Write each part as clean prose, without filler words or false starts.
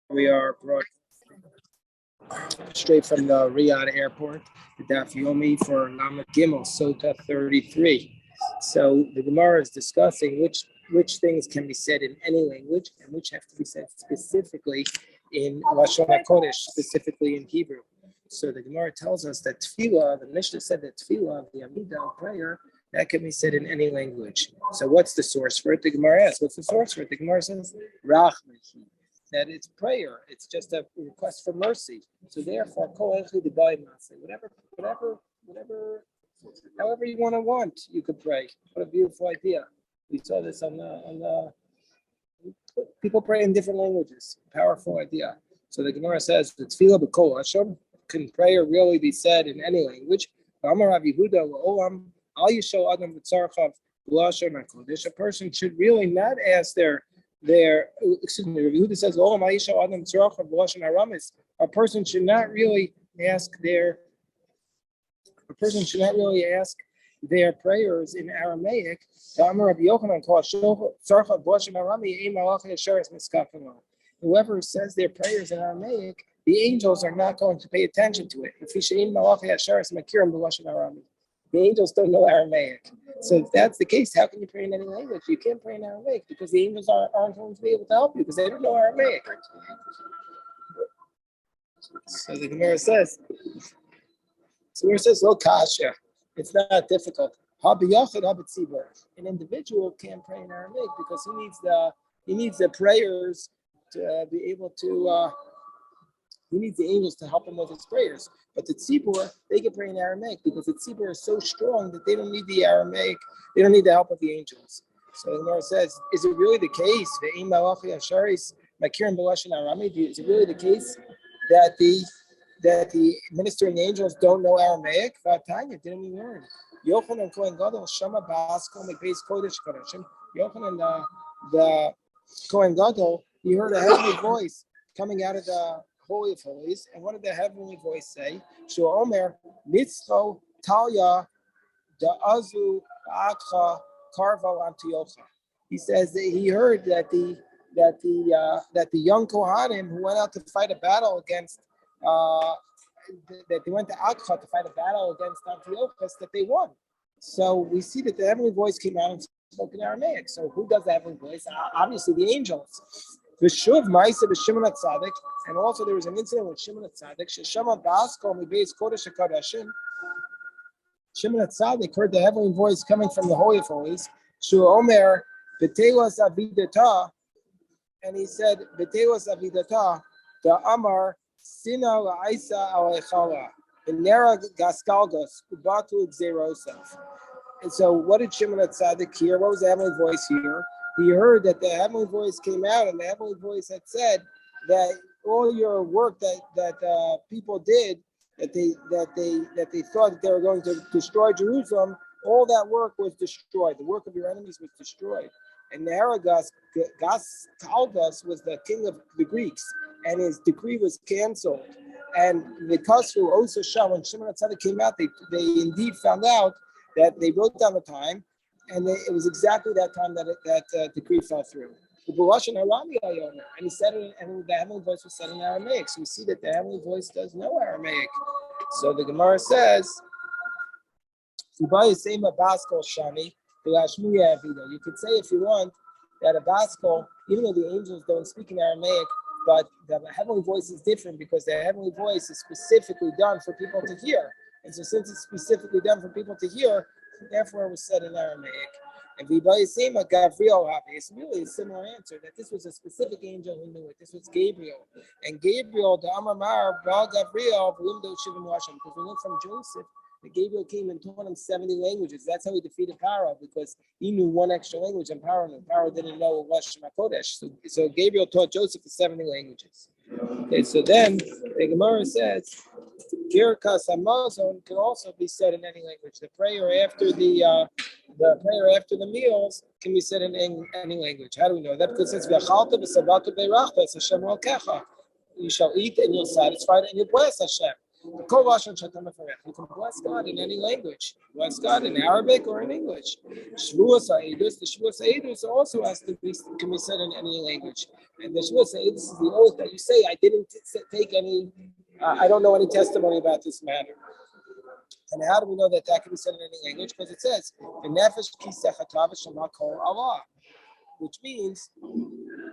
We are brought straight from the Riyadh airport, the Daf Yomi for Lamed Gimel, Sotah 33. So the Gemara is discussing which things can be said in any language and which have to be said specifically in Lashon HaKodesh, specifically in Hebrew. So the Gemara tells us that tefillah, the Mishnah said that tefillah, the Amidah prayer, that can be said in any language. So what's the source for it? The Gemara asks, what's the source for it? The Gemara says, Rachmechi, that it's prayer. It's just a request for mercy. So therefore, however you want, you could pray. What a beautiful idea. We saw this on the people pray in different languages. Powerful idea. So the Gemara says, the tefillah b'kol Hashem, can prayer really be said in any language? A person should really not ask their excuse me, Yehuda says, a person should not really ask their prayers in Aramaic. Whoever says their prayers in Aramaic, the angels are not going to pay attention to it. The angels don't know Aramaic. So if that's the case, how can you pray in any language? You can't pray in Aramaic because the angels aren't going to be able to help you because they don't know Aramaic. So the Gemara says, "Lo kasha." It's not difficult. An individual can't pray in Aramaic because he needs the prayers to be able to. He needs the angels to help him with his prayers. But the tzibur, they can pray in Aramaic because the tzibur is so strong that they don't need the Aramaic. They don't need the help of the angels. So the Gemara says, is it really the case? Is it really the case that the ministering angels don't know Aramaic? Vatanya, didn't we learn? Yochanan Kohen Gadol Shama Basko Mekbeis Kodesh Kodeshim. Yochanan the Kohen Gadol, he heard a heavenly voice coming out of the Holy of Holies, and what did the heavenly voice say? Shu Omer Mitzvo Talya Da'azu Akha Karvo Antiocha. He says that he heard that the young Kohanim who went out to fight a battle against that they went to Akha to fight a battle against Antiochus, that they won. So we see that the heavenly voice came out and spoke in Aramaic. So who does the heavenly voice? Obviously the angels. V'shuv Ma'aseh b'Shimon HaTzadik, and also there was an incident with Shimon HaTzadik. Sheshama Ba'asko Mibeis Kodesh HaKodashim. Shimon HaTzadik heard the heavenly voice coming from the Holy of Holies. Shu Omer B'Tewas Avidata, and he said B'Tewas Avidata the Amar Sina La'isa Alechala V'Nera Gaskalgos Ubatu Xerosef. And so, what did Shimon HaTzadik hear? What was the heavenly voice here? He heard that the heavenly voice came out, and the heavenly voice had said that all your work that people did, that they thought that they were going to destroy Jerusalem, all that work was destroyed. The work of your enemies was destroyed. And Neragas Kalgas was the king of the Greeks, and his decree was canceled. And the Kasru Osa Shah, when Shimon HaTzadik came out, they indeed found out that they wrote down the time. And it was exactly that time that decree fell through. And he said it, and the heavenly voice was said in Aramaic. So we see that the heavenly voice does know Aramaic. So the Gemara says, you could say if you want that a baskol, even though the angels don't speak in Aramaic, but the heavenly voice is different because the heavenly voice is specifically done for people to hear. And so since it's specifically done for people to hear, therefore it was said in Aramaic. And Gabriel, it's really a similar answer, that this was a specific angel who knew it. This was Gabriel. And Gabriel, the Amamar, Ba Gabriel, because we know from Joseph that Gabriel came and taught him 70 languages. That's how he defeated Pharaoh, because he knew one extra language and Pharaoh knew. Pharaoh didn't know Lashon HaKodesh. So Gabriel taught Joseph the 70 languages. Okay, so then the Gemara says, Kirkas Hamazon can also be said in any language. The prayer after the meals can be said in any language. How do we know that? Because it says, you shall eat and you'll satisfy it and you'll bless Hashem. You can bless God in any language. Bless God in Arabic or in English. Shvuas ha'edus, the Shvuas ha'edus also can be said in any language. And the Shvuas ha'edus is the oath that you say, I didn't take any, I don't know any testimony about this matter. And how do we know that can be said in any language? Because it says, Allah, which means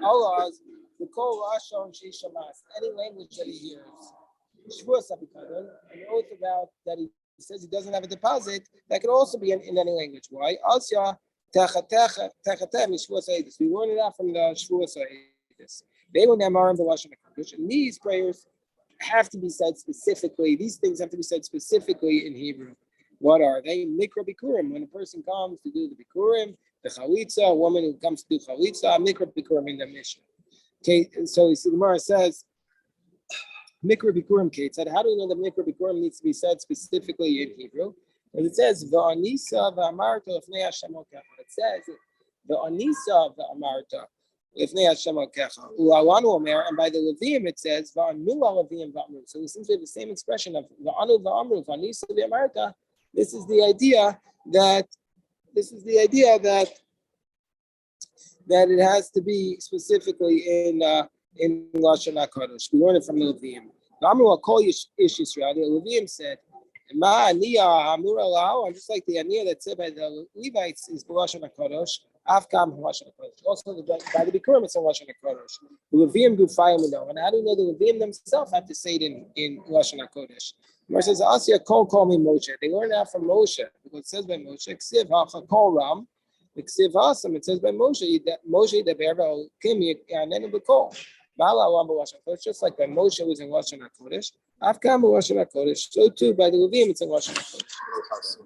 Allah's the kol lashon sheishamas, any language that he hears. Shvuas ha'bikadon, an oath about that he says he doesn't have a deposit, that could also be in any language. Why? Asya techatem shvuas ha'edus. We learned it out from the shvuas ha'edus. They were namarim the lashon hakadosh, and these prayers have to be said specifically. These things have to be said specifically in Hebrew. What are they? Mikra bikurim. When a person comes to do the bikurim, the chalitza, a woman who comes to do chalitza, mikra bikurim in the Mishnah. Okay, so the Gemara says, mikra bikurim, Kate said, how do we know that mikra bikurim needs to be said specifically in Hebrew? And it says, va'anisa va'amarta lefnei Hashem okecha. It says, va'anisa va'amarta lefnei Hashem okecha. U'alanu omer, and by the Levium it says, va'anu alavim va'amru. So since we have the same expression of va'anu va'amru, va'anisa va'amarta, this is the idea that it has to be specifically in Lashon HaKadosh. We learn it from the Levium. The Levium said, "Ma aniyah hamura lau," and just like the aniyah that said by the Levites is Lashon HaKadosh. Afkam Lashon HaKadosh. Also by the Bikurim it's in Lashon HaKadosh. The Levium do fire know, and how do you know the Levium themselves have to say it in Lashon HaKadosh? Mar says, "Asya call me Moshe." They learned that from Moshe because it says by Moshe, "Ksiv ha'chakol ram." It says by Moshe, Moshe the Berba Kimi and then Bekol. Just like by Moshe was in Lashon HaKodesh, Afkam Lashon HaKodesh, so too by the Levium it's in Lashon HaKodesh.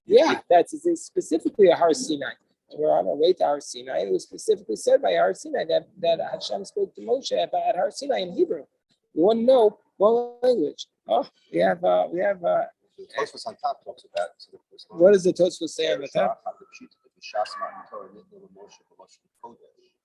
Yeah, that's specifically a Har Sinai. We're on our way to Har Sinai, and it was specifically said by Har Sinai that Hashem spoke to Moshe about Har Sinai in Hebrew. You want to know what language? Oh, we have. Tosfos on top talks about. What does the Tosfos say on the top?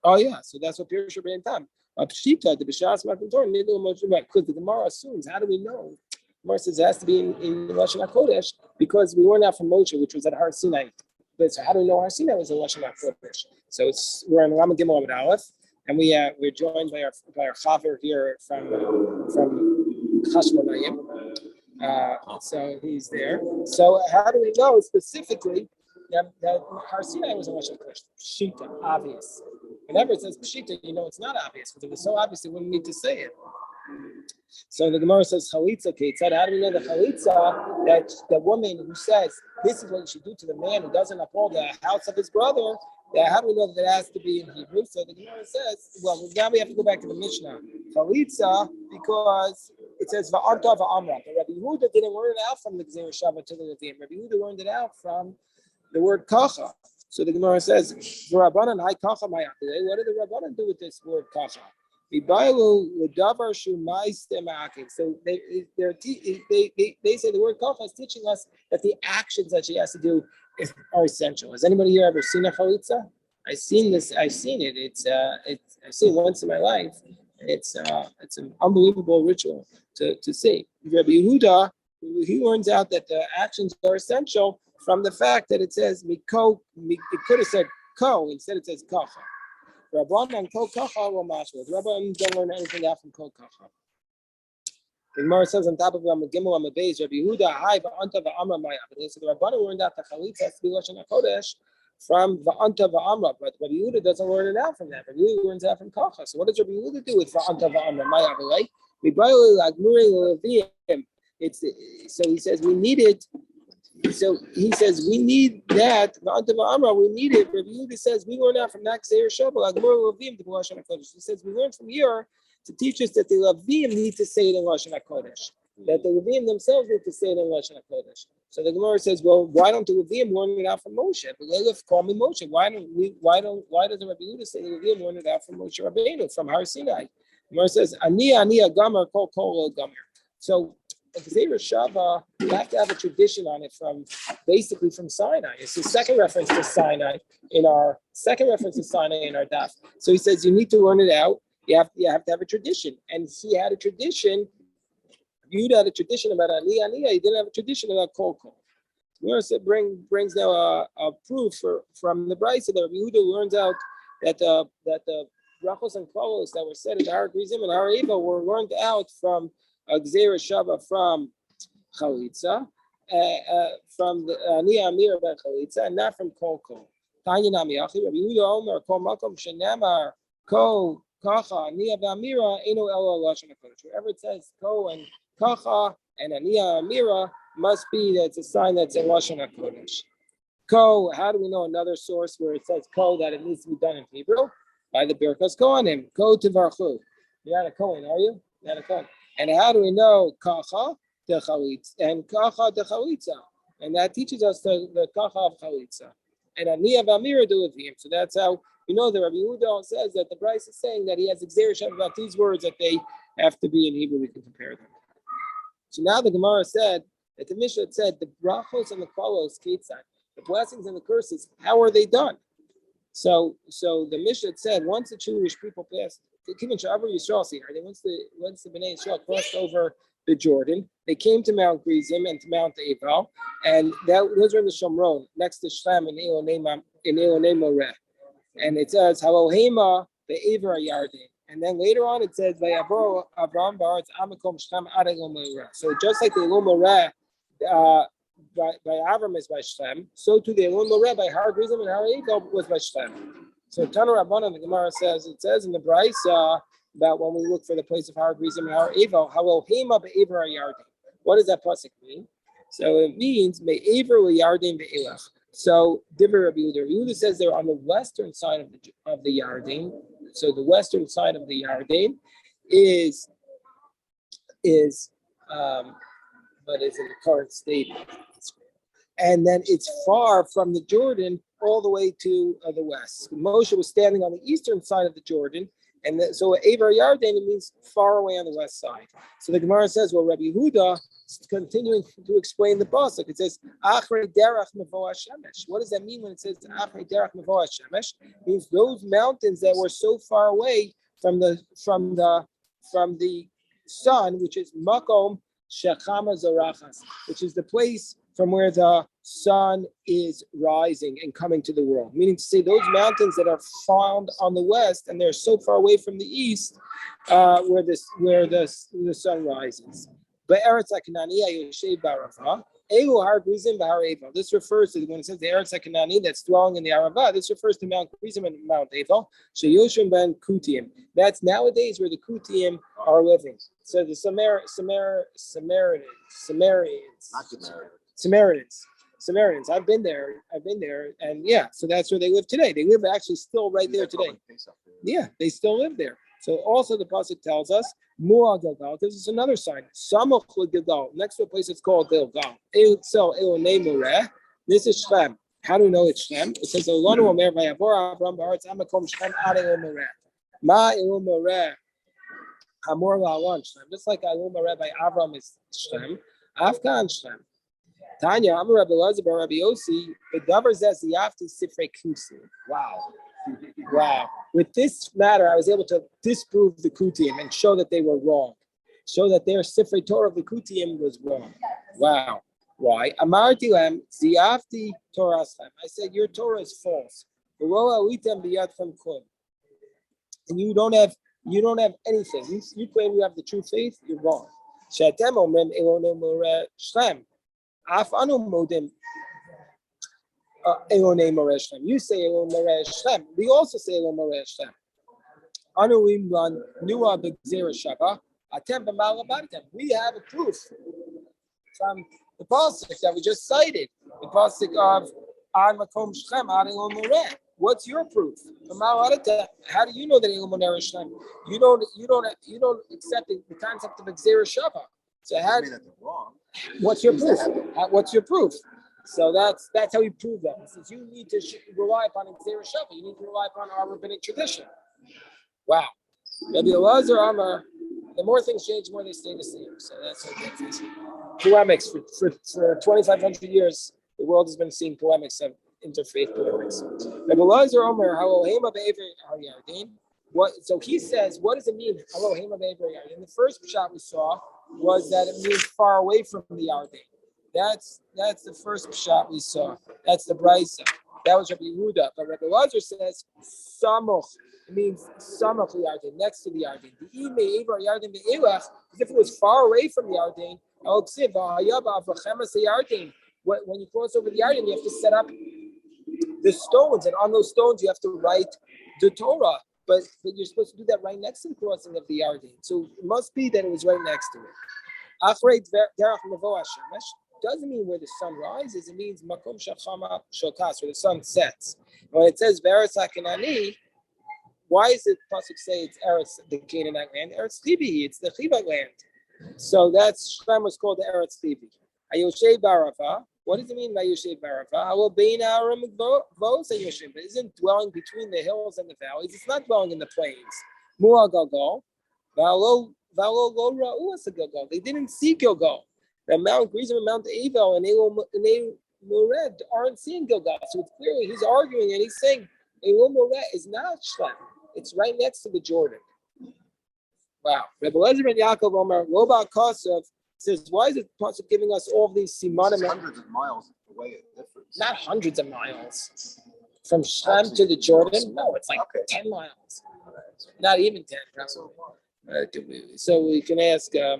Oh yeah, so that's what Pirush Rebbein Tam. Pshita the B'shas Matan Torah Nidul Moshe. Because the Gemara assumes. How do we know? The Gemara says it has to be in Lashon HaKodesh because we learned that from Moshe, which was at Har Sinai. But so how do we know Har Sinai was in Lashon HaKodesh? So we're in Rama Gimel Amud Aleph, and we're joined by our chaver here from Chashmonayim. So he's there. So how do we know specifically that Har Sinai was in Lashon HaKodesh? Pshita, obvious. Whenever it says Pshita, you know it's not obvious because if it was so obvious, it wouldn't need to say it. So the Gemara says Chalitza. Kate said, how do we know the Chalitza that the woman who says this is what you should do to the man who doesn't uphold the house of his brother? How do we know that it has to be in Hebrew? So the Gemara says, well, now we have to go back to the Mishnah. Chalitza, because it says Va'arta va'amra. But Rabbi Yehuda didn't learn it out from the Gzeir Shabbat to the Levium. Rabbi Yehuda learned it out from the word kacha. So the Gemara says, Rabbanan hai kacha ma'yah. What did the Rabbanan do with this word kacha? So they say the word kacha is teaching us that the actions that she has to do are essential. Has anybody here ever seen a chalitza? I've seen it. I've seen it once in my life. It's an unbelievable ritual to see. Rabbi Yehuda, he learns out that the actions are essential from the fact that it says miko. It could have said ko, instead it says kacha. Rabban and ko kacha were mashma. Rabban don't learn anything out from ko kacha. The Gemara says on top of Ram Gimel on the base, Rabbi Yehuda hai va'anta va'amra maya. So the Rabban learned out the chalitza has to be Lashon HaKodesh from va'anta va'amra, but Rabbi Yehuda doesn't learn it out from that. Rabbi Yehuda learns it out from kacha. So what does Rabbi Yehuda do with va'anta va'amra maya? Right? It's so he says we need it. So he says we need that. We need it. Rabbi Yehuda says we learn out from that Gzeir Shabbat. He says we learn from here to teach us that the Levim need to say it in Lashon HaKodesh. That the Levim themselves need to say it in Lashon HaKodesh. So the Gemara says, well, why don't the Levim learn it out from Moshe? But call me Moshe. Why doesn't Rabbi Yehuda say the Levim learn it out from Moshe Rabbeinu, from Har Sinai? The Gemara says, Ani Gamar kol Gamar. So Gzeir Shabbat, you have to have a tradition on it from Sinai. It's the second reference to Sinai in our daf. So he says you need to learn it out. You have to have a tradition, and he had a tradition Yehuda had a tradition about Aniyah. He didn't have a tradition about Kol. Gemara brings now a proof from the Brisa that Rabbi Yehuda learns out that the brachos and kavos that were said in Har Grizim and Har Eva were learned out from Gzeira Shava from Chalitza, from the Aniyah Amira by Chalitza, and not from Kol. Tanya Namiyachi, Rabbi Yehuda Omer, Kol Makom Shenamar, Ko, Kacha, Aniyah Amira, Eno Elo Lashon HaKodesh. Wherever it says Ko and Kacha and Aniyah Amira, must be that it's a sign that's in Lashon HaKodesh. Ko, how do we know another source where it says Ko that it needs to be done in Hebrew? By the Birkas Kohanim. Ko Tivarchu. You're not a Kohen, are you? You're not a Kohen. And how do we know Kacha de Chalitza and Kacha de Chalitza? And that teaches us the Kacha of Chalitza. And Aniyah V'Amira do with him. So that's how we know that Rabbi Yehuda says that the Bryce is saying that he has Xer about these words that they have to be in Hebrew. We can compare them. So now the Gemara said that the Mishnah said the brachos and the kalos, the blessings and the curses, how are they done? So the Mishnah said once the Jewish people passed, once the Bnei Yisrael crossed over the Jordan, they came to Mount Gerizim and to Mount Ebal, and those are in the Shomron next to Shem in Ilonei Moreh, and it says Halohema be'Ever Yarden. And then later on it says Vayabor Avram Baratz Amakom Shem Adegom Moreh. So just like the Elon Moreh by Avram is by Shem, so too the Elon Moreh by Har Grizim and Har Eva was by Shem. So Tanu Rabbanan, the Gemara says, it says in the Brisa about when we look for the place of Har Grizim and Har Eva, Halohema be'Ever Yarden. What does that pasuk mean? So it means be'Ever Yarden be'Elach. So Divrei Rabbi Yehuda. Yehuda says they're on the western side of the Yarden. So the western side of the Yarden is but is in the current state, and then it's far from the Jordan all the way to the west. Moshe was standing on the eastern side of the Jordan, and so Avar Yarden, it means far away on the west side. So the Gemara says, well, Rabbi Yehuda is continuing to explain the pasuk. It says Achrei Derech Mevoah Shemesh. What does that mean when it says Achrei Derech Mevoah Shemesh? It means those mountains that were so far away from the sun, which is Makom Shechama Zorachas, which is the place from where the sun is rising and coming to the world. Meaning to say those mountains that are found on the west and they're so far away from the east, where the sun rises. But Eretz HaKanani Yoshev B'Arava, Elu Har Grizim B'Har Eva. This refers to when it says the Eretz HaKanani that's dwelling in the Arava. This refers to Mount Grizim and Mount Eva. Sheyoshim Ben Kutiyim. That's nowadays where the Kutiyim are living. So the Samaritans. I've been there, and yeah. So that's where they live today. They live actually still right there today. Yeah, they still live there. So also the pasuk tells us Mu'ah Gilgal. This is another sign. Samuch Gilgal. Next to a place it's called Gilgal. So Elonei Moreh. This is Shem. How do we know it's Shem? It says Elonu Omer Vayavor Avram Ba'aretz Amakom Shem Adei Moreh. Ma Elon Moreh Hamor La'alon Shem. Just like Elon Moreh by Avram is Shem. Afghan Shem. Tanya Amar Rabbi Elazar Bar Rabbi Yossi. The Davar Zes Yafti Sifrei Kusi. Wow. With this matter, I was able to disprove the Kutiyim and show that they were wrong. Show that their Sifrei Torah of the Kutiyim was wrong. Wow. Why? Amarti lem ziyafti Toraschem. I said your Torah is false. And you don't have anything. You claim you have the true faith. You're wrong. She'atem omrim Elonei Moreh Shem. Af anu modim. Elonei Moreh Shem. You say Elonei Moreh Shem. We also say Elonei Moreh Shem. Anu imran nua b'gzeira shava. Atem b'malabaritem. We have a proof from the pasuk that we just cited. The pasuk of Ad Makom Shem Ad Elonei Moreh. What's your proof? How do you know that Elonei Moreh Shem? You don't accept the concept of gzeira shava. So what's your proof? What's your proof? So that's how we prove that. Since you need to rely upon gzeira shava, you need to rely upon our rabbinic tradition. Wow. Rabbi Elazar Amar, the more things change, the more they stay the same. So that's okay. Polemics for 2,500 years, the world has been seeing polemics of interfaith polemics. Rabbi Elazar Amar, Halohema be'Ever Yarden. What? So he says, what does it mean? Elohim of Abraham. And the first shot we saw was that it means far away from the Yarden. That's the first shot we saw. That's the brisa. That was Rabbi Yehuda. But Rabbi Lazar says samoch. It means samoch Yarden, next to the Yarden. The ime Abraham Yarden the Elach, as if it was far away from the Yarden. When you cross over the Yarden, you have to set up the stones, and on those stones you have to write the Torah. But you're supposed to do that right next to the crossing of the Yarden. So it must be that it was right next to it. Achrei derech mevo hashemesh doesn't mean where the sun rises. It means makom shachama shokas, where the sun sets. When it says Ve'eretz HaKenani, why is it pasuk say it's Eretz, the Canaanite land? Eretz Chibi, it's the Chivite land. So that's Shem was called the Eretz Chibi. Ayoshe Barava. What does it mean by Yoshe Barava? I will be in Aram Vos and Yoshe, but isn't dwelling between the hills and the valleys. It's not dwelling in the plains. Mua Galgal, Valo Lo Ra'u Gilgal. They didn't see Gilgal. The Mount Gerizim and Mount Avel and Elul Mored aren't seeing Gilgal. So it's clearly he's arguing and he's saying Elul Mored is not Shlem. It's right next to the Jordan. Wow. Rebbe Lezer and Yaakov Omer Loba Kosov says, why is it giving us all these simanim? Hundreds of miles away at difference. Not hundreds of miles. From Shem to the Jordan? No, it's like 10 miles. Not even 10, probably. So we can ask. Yeah.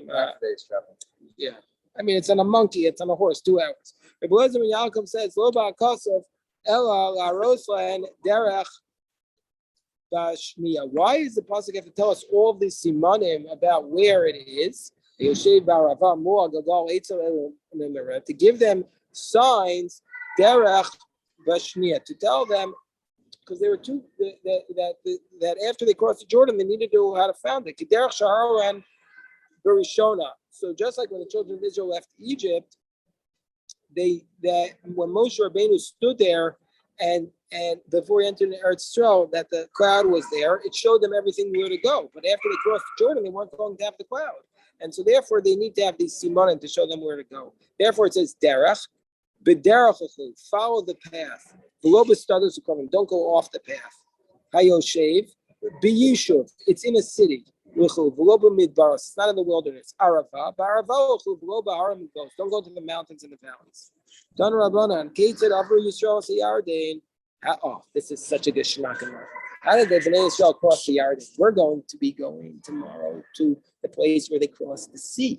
I mean, it's on a monkey, it's on a horse, 2 hours. Rebbe Lezer and Yaakov says, Lo ba'akosov ela la roslan derech bashmiya. Why is the pasuk have to tell us all of these simanim about where it is? To give them signs, derech bashniya, to tell them, because they were two that after they crossed the Jordan, they needed to know how to found it. Derech shaharan berishona. So just like when the children of Israel left Egypt, when Moshe Rabbeinu stood there and before he entered the Eretz Yisrael, that the cloud was there, it showed them everything where to go. But after they crossed the Jordan, they weren't going to have the cloud. And so therefore they need to have these simanim to show them where to go. Therefore it says derech, b'derechachu, follow the path. Don't go off the path. Hayoshev, b'yishuv, it's in a city. It's not in the wilderness. Arava, don't go to the mountains and the valleys. Don Rabbanan, Ketzad Avru Yisrael Yarden. Oh, this is such a good shemakim. How did the Bnei Yisrael cross the Yarden? We're going to be going tomorrow to the place where they cross the sea,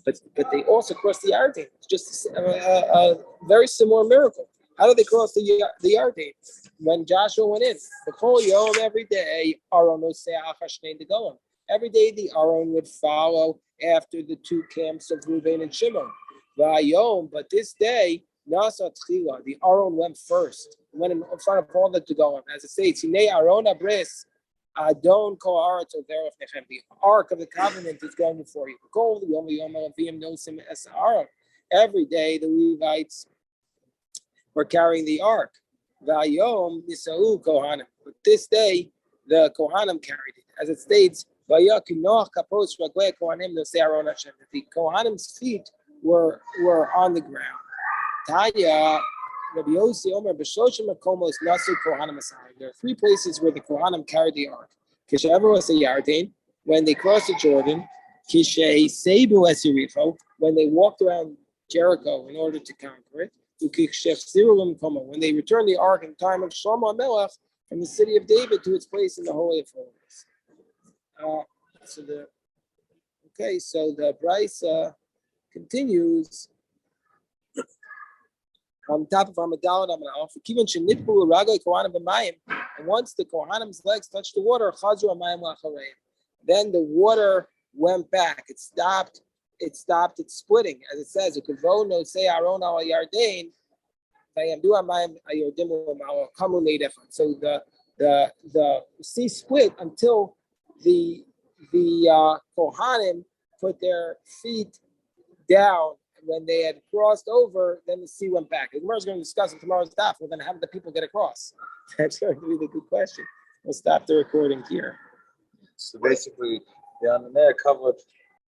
but they also cross the Yarden. It's just a very similar miracle. How did they cross the Yarden? When Joshua went in, the whole yom every day, Aaron every day the Aaron would follow after the 2 camps of Reuben and Shimon. But this day, Nasa Tchila, the Aaron went first, went in front of all the Gedolim. As it states, Hinei Aaron Abris, Adon Kol Haaretz Overef Nechem. The Ark of the Covenant is going before you. Every day the Levites were carrying the Ark. Vayom Nisau Kohanim. But this day the Kohanim carried it. As it states, the Kohanim's feet were on the ground. Tanya, Rabbi Yossi Omer B'Shoshim Makomos Nasu Kohanim Asai. There are 3 places where the Kohanim carried the ark. Kishaver was a Yarden, when they crossed the Jordan. Kishay Seibu Esirifo, when they walked around Jericho in order to conquer it. When they returned the ark in time of Shlomo Melech from the city of David to its place in the Holy of Holies. So the brisa continues on top of Hamadal and Amalaf. And once the Kohanim's legs touched the water, then the water went back. It stopped its splitting, as it says. So the sea split until the Kohanim put their feet down. When they had crossed over, then the sea went back. The Gemara is going to discuss in tomorrow's daf. Well, then how did the people get across? That's going to be the good question. We'll stop the recording here. So basically, the Ananea covered